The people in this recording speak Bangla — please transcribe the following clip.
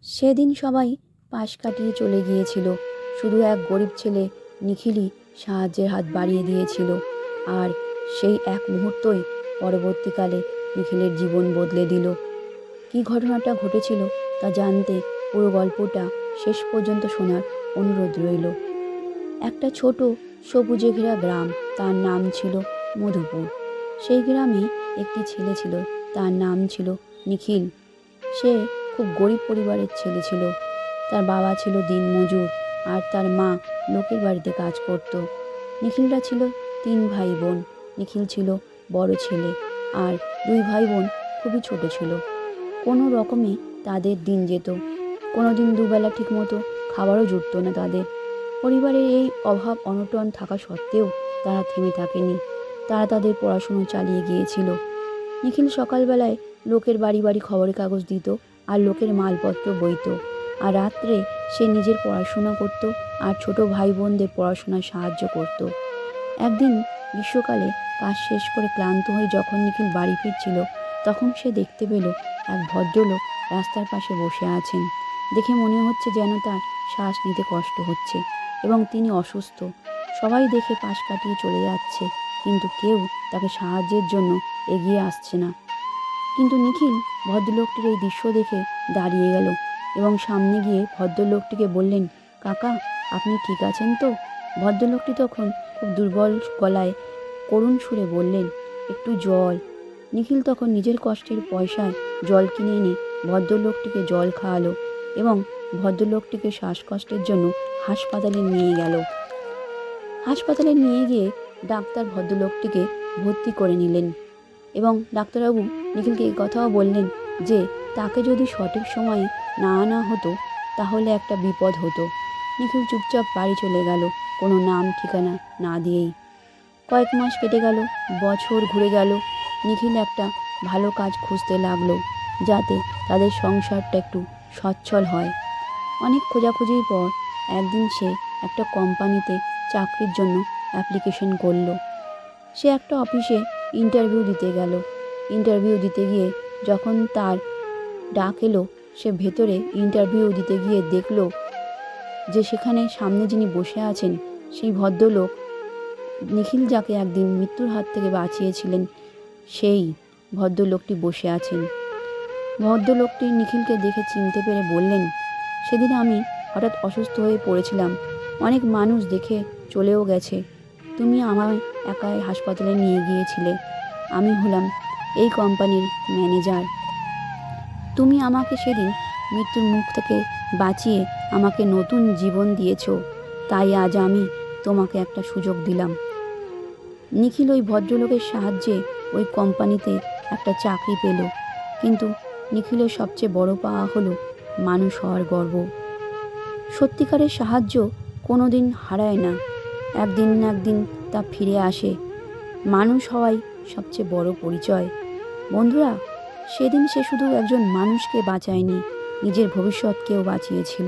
সেদিন সবাই পাশ কাটিয়ে চলে গিয়েছিল, শুধু এক গরিব ছেলে নিখিলই সাহায্যের হাত বাড়িয়ে দিয়েছিল। আর সেই এক মুহূর্তই পরবর্তীকালে নিখিলের জীবন বদলে দিল। কী ঘটনাটা ঘটেছিল তা জানতে পুরো গল্পটা শেষ পর্যন্ত শোনার অনুরোধ রইল। একটা ছোট সবুজে ঘেরা গ্রাম, তার নাম ছিল মধুপুর। সেই গ্রামে একটি ছেলে ছিল, তার নাম ছিল নিখিল। সে খুব গরিব পরিবারের ছেলে ছিল। তার বাবা ছিল দিনমজুর আর তার মা লোকের বাড়িতে কাজ করত। নিখিলরা ছিল 3 ভাই বোন। নিখিল ছিল বড় ছেলে আর 2 ভাই বোন খুবই ছোট ছিল। কোনো রকমে তাদের দিন যেত। কোনো দিন দুবেলা ঠিকমতো খাবারও জুটত না তাদের। পরিবারের এই অভাব অনটন থাকা সত্ত্বেও তারা থেমে থাকেনি। তারা তাদের পড়াশুনো চালিয়ে গিয়েছিল। নিখিল সকালবেলায় লোকের বাড়ি বাড়ি খবরের কাগজ দিত আর লোকের মালপত্র বইত, আর রাত্রে সে নিজের পড়াশোনা করত আর ছোট ভাই বোনদের পড়াশোনায় সাহায্য করত। একদিন গ্রীষ্মকালে কাজ শেষ করে ক্লান্ত হয়ে যখন নিখিল বাড়ি ফিরছিল, তখন সে দেখতে পেল এক ভদ্রলোক রাস্তার পাশে বসে আছেন। দেখে মনে হচ্ছে যেন তার শ্বাস নিতে কষ্ট হচ্ছে এবং তিনি অসুস্থ। সবাই দেখে পাশ কাটিয়ে চলে যাচ্ছে, কিন্তু কেউ তাকে সাহায্যের জন্য এগিয়ে আসছে না। কিন্তু নিখিল ভদ্রলোকটির এই দৃশ্য দেখে দাঁড়িয়ে গেল এবং সামনে গিয়ে ভদ্রলোকটিকে বললেন, কাকা, আপনি ঠিক আছেন তো? ভদ্রলোকটি তখন খুব দুর্বল গলায় করুণ সুরে বললেন, একটু জল। নিখিল তখন নিজের কষ্টের পয়সায় জল কিনে এনে ভদ্রলোকটিকে জল খাওয়ালো এবং ভদ্রলোকটিকে শ্বাসকষ্টের জন্য হাসপাতালে নিয়ে গেল। হাসপাতালে নিয়ে গিয়ে ডাক্তার ভদ্রলোকটিকে ভর্তি করে নিলেন এবং ডাক্তারবাবু নিখিলকে এই কথাও বললেন যে তাকে যদি সঠিক সময়ে না আনা হতো তাহলে একটা বিপদ হতো। নিখিল চুপচাপ বাড়ি চলে গেল, কোনো নাম ঠিকানা না দিয়েই। কয়েক মাস কেটে গেল, বছর ঘুরে গেল। নিখিল একটা ভালো কাজ খুঁজতে লাগলো যাতে তাদের সংসারটা একটু সচ্ছল হয়। অনেক খোঁজাখুঁজির পর একদিন সে একটা কোম্পানিতে চাকরির জন্য অ্যাপ্লিকেশন করলো। সে একটা অফিসে ইন্টারভিউ দিতে গেল। ইন্টারভিউ দিতে গিয়ে যখন তার ডাক এলো, সে ভেতরে ইন্টারভিউ দিতে গিয়ে দেখলো যে সেখানে সামনে যিনি বসে আছেন সেই ভদ্রলোক নিখিল যাকে একদিন মৃত্যুর হাত থেকে বাঁচিয়েছিলেন, সেই ভদ্রলোকটি বসে আছেন। ভদ্রলোকটি নিখিলকে দেখে চিনতে পেরে বললেন, সেদিন আমি হঠাৎ অসুস্থ হয়ে পড়েছিলাম, অনেক মানুষ দেখে চলেও গেছে, তুমি আমায় একাই হাসপাতালে নিয়ে গিয়েছিলে। আমি হলাম এই কোম্পানির ম্যানেজার। তুমি আমাকে সেদিন মৃত্যুর মুখ থেকে বাঁচিয়ে আমাকে নতুন জীবন দিয়েছো, তাই আজ আমি তোমাকে একটা সুযোগ দিলাম। নিখিল ওই ভদ্রলোকের সাহায্যে ওই কোম্পানিতে একটা চাকরি পেল, কিন্তু নিখিলের সবচেয়ে বড় পাওয়া হলো মানুষ হওয়ার গর্ব। সত্যিকারের সাহায্য কোনো দিন হারায় না, একদিন না একদিন তা ফিরে আসে। মানুষ হওয়াই সবচেয়ে বড় পরিচয়। বন্ধুরা, সেদিন সে শুধু একজন মানুষকে বাঁচায়নি, নিজের ভবিষ্যৎকেও বাঁচিয়েছিল।